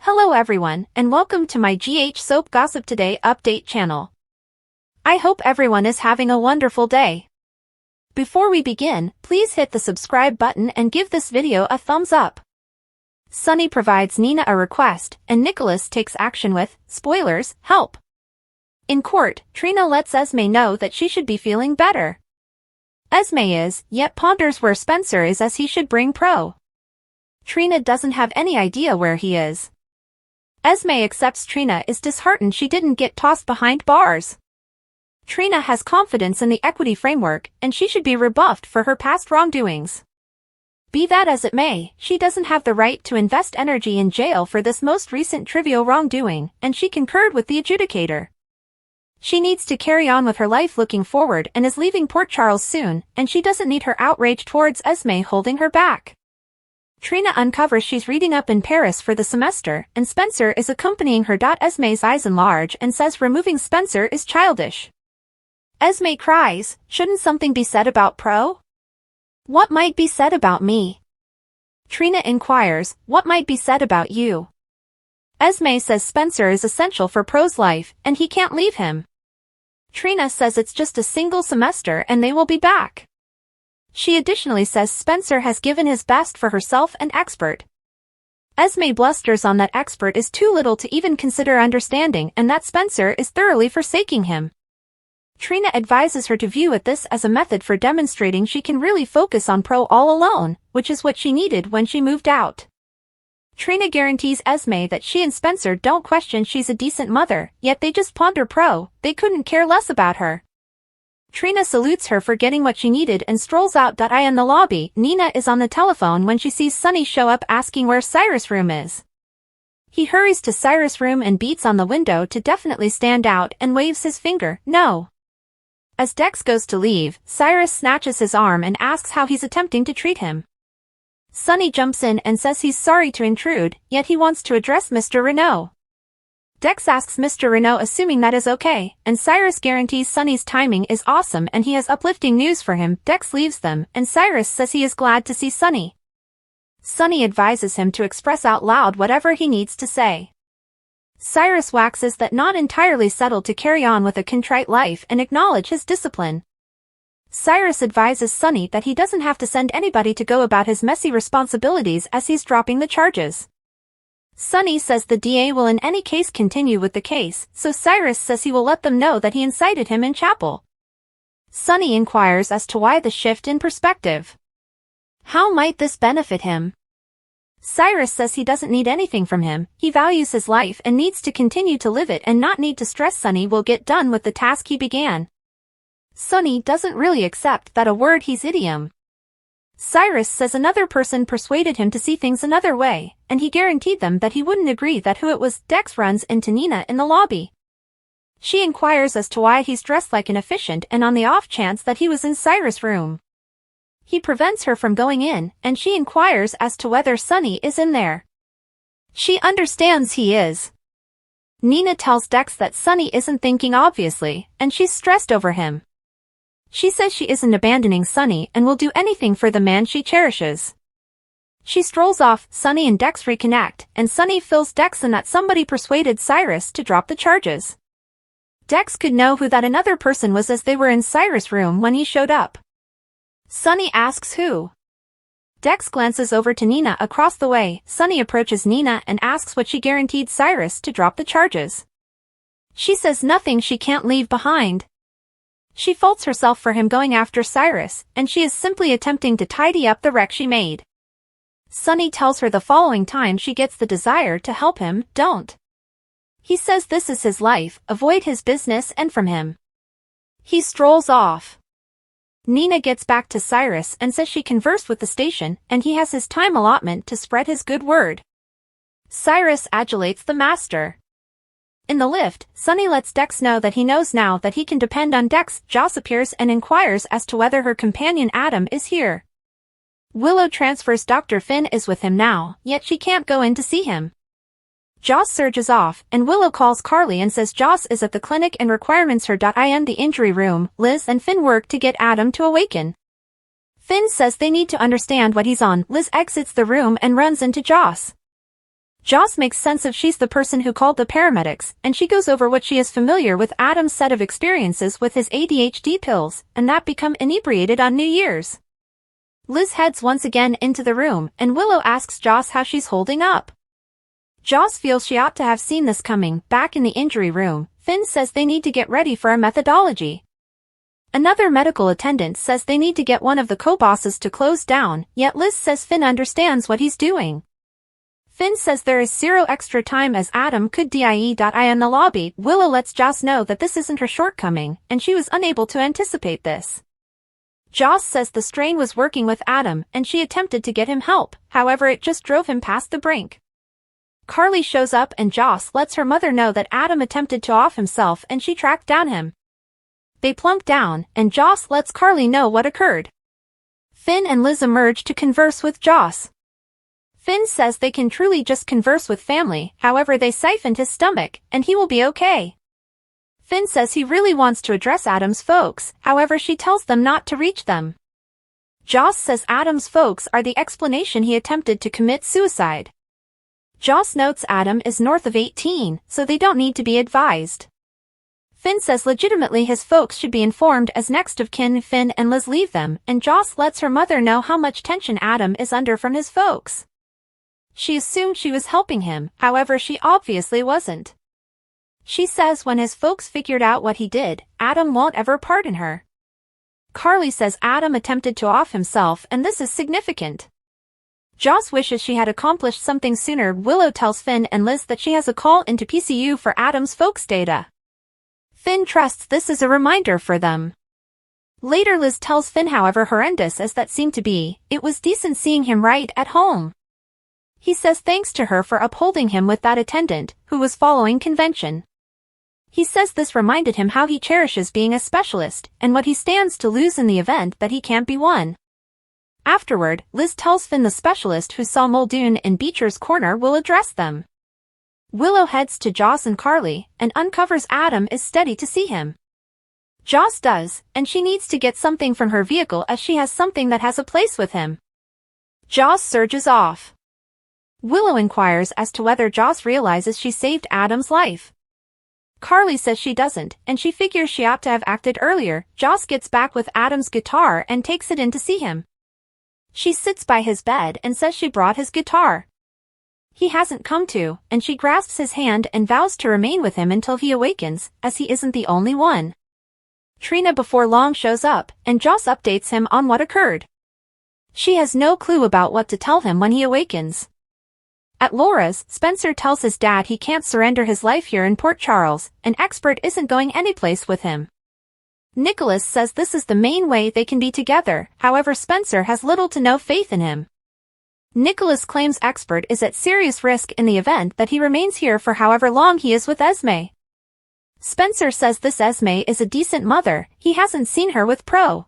Hello everyone, and welcome to my GH Soap Gossip Today update channel. I hope everyone is having a wonderful day. Before we begin, please hit the subscribe button and give this video a thumbs up. Sonny provides Nina a request, and Nikolas takes action with, spoilers, help. In court, Trina lets Esme know that she should be feeling better. Esme is, yet ponders where Spencer is as he should bring Pro. Trina doesn't have any idea where he is. Esme accepts Trina is disheartened she didn't get tossed behind bars. Trina has confidence in the equity framework, and she should be rebuffed for her past wrongdoings. Be that as it may, she doesn't have the right to invest energy in jail for this most recent trivial wrongdoing, and she concurred with the adjudicator. She needs to carry on with her life looking forward and is leaving Port Charles soon, and she doesn't need her outrage towards Esme holding her back. Trina uncovers she's reading up in Paris for the semester, and Spencer is accompanying her. Esme's eyes enlarge and says removing Spencer is childish. Esme cries, shouldn't something be said about Pro? What might be said about me? Trina inquires, what might be said about you? Esme says Spencer is essential for Pro's life, and he can't leave him. Trina says it's just a single semester and they will be back. She additionally says Spencer has given his best for herself and expert. Esme blusters on that expert is too little to even consider understanding and that Spencer is thoroughly forsaking him. Trina advises her to view this as a method for demonstrating she can really focus on Pro all alone, which is what she needed when she moved out. Trina guarantees Esme that she and Spencer don't question she's a decent mother, yet they just ponder Pro, they couldn't care less about her. Trina salutes her for getting what she needed and strolls out. In the lobby, Nina is on the telephone when she sees Sonny show up asking where Cyrus' room is. He hurries to Cyrus' room and beats on the window to definitely stand out and waves his finger, no. As Dex goes to leave, Cyrus snatches his arm and asks how he's attempting to treat him. Sonny jumps in and says he's sorry to intrude, yet he wants to address Mr. Renault. Dex asks Mr. Renault assuming that is okay, and Cyrus guarantees Sonny's timing is awesome and he has uplifting news for him. Dex leaves them, and Cyrus says he is glad to see Sonny. Sonny advises him to express out loud whatever he needs to say. Cyrus waxes that not entirely settled to carry on with a contrite life and acknowledge his discipline. Cyrus advises Sonny that he doesn't have to send anybody to go about his messy responsibilities as he's dropping the charges. Sonny says the DA will in any case continue with the case, so Cyrus says he will let them know that he incited him in chapel. Sonny inquires as to why the shift in perspective. How might this benefit him? Cyrus says he doesn't need anything from him, he values his life and needs to continue to live it and not need to stress Sonny will get done with the task he began. Sonny doesn't really accept that a word he's idiom. Cyrus says another person persuaded him to see things another way, and he guaranteed them that he wouldn't agree that who it was. Dex runs into Nina in the lobby. She inquires as to why he's dressed like an efficient and on the off chance that he was in Cyrus' room. He prevents her from going in, and she inquires as to whether Sonny is in there. She understands he is. Nina tells Dex that Sonny isn't thinking obviously, and she's stressed over him. She says she isn't abandoning Sonny and will do anything for the man she cherishes. She strolls off, Sonny and Dex reconnect, and Sonny fills Dex in that somebody persuaded Cyrus to drop the charges. Dex could know who that another person was as they were in Cyrus' room when he showed up. Sonny asks who. Dex glances over to Nina across the way. Sonny approaches Nina and asks what she guaranteed Cyrus to drop the charges. She says nothing she can't leave behind. She faults herself for him going after Cyrus, and she is simply attempting to tidy up the wreck she made. Sonny tells her the following time she gets the desire to help him, don't. He says this is his life, avoid his business and from him. He strolls off. Nina gets back to Cyrus and says she conversed with the station and he has his time allotment to spread his good word. Cyrus adulates the master. In the lift, Sonny lets Dex know that he knows now that he can depend on Dex. Joss appears and inquires as to whether her companion Adam is here. Willow transfers Dr. Finn is with him now, yet she can't go in to see him. Joss surges off, and Willow calls Carly and says Joss is at the clinic and requires her in the injury room. Liz and Finn work to get Adam to awaken. Finn says they need to understand what he's on. Liz exits the room and runs into Joss. Joss makes sense of she's the person who called the paramedics, and she goes over what she is familiar with Adam's set of experiences with his ADHD pills, and that become inebriated on New Year's. Liz heads once again into the room, and Willow asks Joss how she's holding up. Joss feels she ought to have seen this coming. Back in the injury room, Finn says they need to get ready for a methodology. Another medical attendant says they need to get one of the co-bosses to close down, yet Liz says Finn understands what he's doing. Finn says there is 0 extra time as Adam could die in the lobby. Willow lets Joss know that this isn't her shortcoming, and she was unable to anticipate this. Joss says the strain was working with Adam, and she attempted to get him help, however it just drove him past the brink. Carly shows up and Joss lets her mother know that Adam attempted to off himself and she tracked down him. They plunk down, and Joss lets Carly know what occurred. Finn and Liz emerge to converse with Joss. Finn says they can truly just converse with family, however they siphoned his stomach, and he will be okay. Finn says he really wants to address Adam's folks, however she tells them not to reach them. Joss says Adam's folks are the explanation he attempted to commit suicide. Joss notes Adam is north of 18, so they don't need to be advised. Finn says legitimately his folks should be informed as next of kin. Finn and Liz leave them, and Joss lets her mother know how much tension Adam is under from his folks. She assumed she was helping him, however she obviously wasn't. She says when his folks figured out what he did, Adam won't ever pardon her. Carly says Adam attempted to off himself and this is significant. Joss wishes she had accomplished something sooner. Willow tells Finn and Liz that she has a call into PCU for Adam's folks' data. Finn trusts this as a reminder for them. Later Liz tells Finn however horrendous as that seemed to be, it was decent seeing him right at home. He says thanks to her for upholding him with that attendant, who was following convention. He says this reminded him how he cherishes being a specialist, and what he stands to lose in the event that he can't be one. Afterward, Liz tells Finn the specialist who saw Muldoon in Beecher's corner will address them. Willow heads to Joss and Carly, and uncovers Adam is steady to see him. Joss does, and she needs to get something from her vehicle as she has something that has a place with him. Joss surges off. Willow inquires as to whether Joss realizes she saved Adam's life. Carly says she doesn't, and she figures she ought to have acted earlier. Joss gets back with Adam's guitar and takes it in to see him. She sits by his bed and says she brought his guitar. He hasn't come to, and she grasps his hand and vows to remain with him until he awakens, as he isn't the only one. Trina before long shows up, and Joss updates him on what occurred. She has no clue about what to tell him when he awakens. At Laura's, Spencer tells his dad he can't surrender his life here in Port Charles, and Expert isn't going anyplace with him. Nikolas says this is the main way they can be together, however Spencer has little to no faith in him. Nikolas claims Expert is at serious risk in the event that he remains here for however long he is with Esme. Spencer says this Esme is a decent mother, he hasn't seen her with Pro.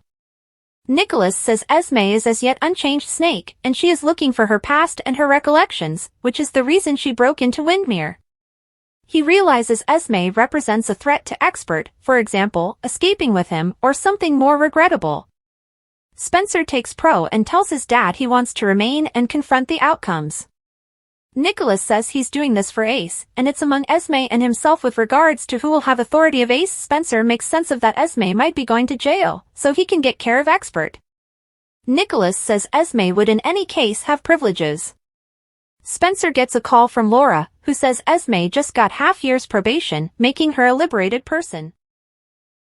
Nikolas says Esme is as yet unchanged Snake, and she is looking for her past and her recollections, which is the reason she broke into Windmere. He realizes Esme represents a threat to Expert, for example, escaping with him, or something more regrettable. Spencer takes Pro and tells his dad he wants to remain and confront the outcomes. Nikolas says he's doing this for Ace, and it's among Esme and himself with regards to who will have authority of Ace. Spencer makes sense of that Esme might be going to jail, so he can get care of Expert. Nikolas says Esme would in any case have privileges. Spencer gets a call from Laura, who says Esme just got half year's probation, making her a liberated person.